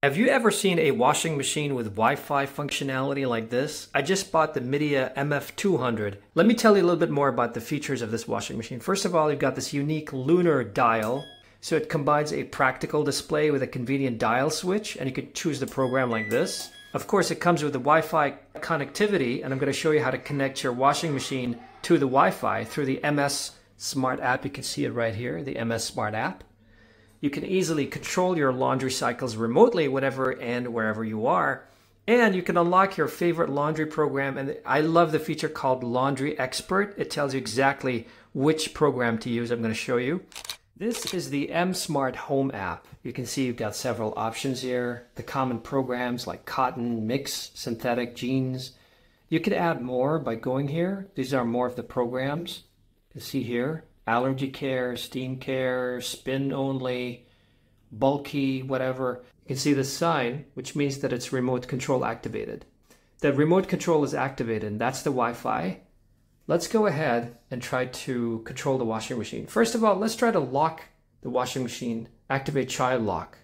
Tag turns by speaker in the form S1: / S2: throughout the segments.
S1: Have you ever seen a washing machine with Wi-Fi functionality like this? I just bought the Midea MF200. Let me tell you a little bit more about the features of this washing machine. First of all, you've got this unique lunar dial. So it combines a practical display with a convenient dial switch, and you can choose the program like this. Of course, it comes with the Wi-Fi connectivity, and I'm going to show you how to connect your washing machine to the Wi-Fi through the MS Smart app. You can see it right here, the MS Smart app. You can easily control your laundry cycles remotely whenever and wherever you are. And you can unlock your favorite laundry program. And I love the feature called Laundry Expert. It tells you exactly which program to use. I'm going to show you. This is the M Smart Home app. You can see you've got several options here. The common programs like cotton, mix, synthetic, jeans. You can add more by going here. These are more of the programs. You can see here. Allergy care, steam care, spin only, bulky, whatever. You can see the sign, which means that it's remote control activated. The remote control is activated, and that's the Wi-Fi. Let's go ahead and try to control the washing machine. First of all, let's try to lock the washing machine. Activate child lock.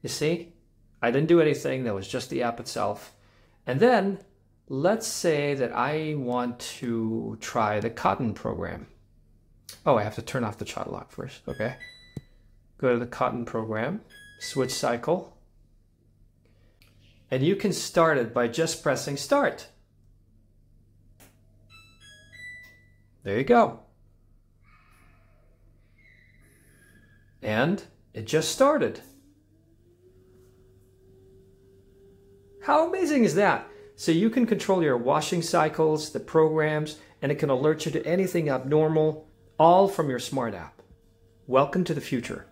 S1: You see? I didn't do anything. That was just the app itself. And then let's say that I want to try the cotton program. Oh, I have to turn off the child lock first. Okay. Go to the cotton program, switch cycle. And you can start it by just pressing start. There you go. And it just started. How amazing is that? So you can control your washing cycles, the programs, and it can alert you to anything abnormal, all from your smart app. Welcome to the future.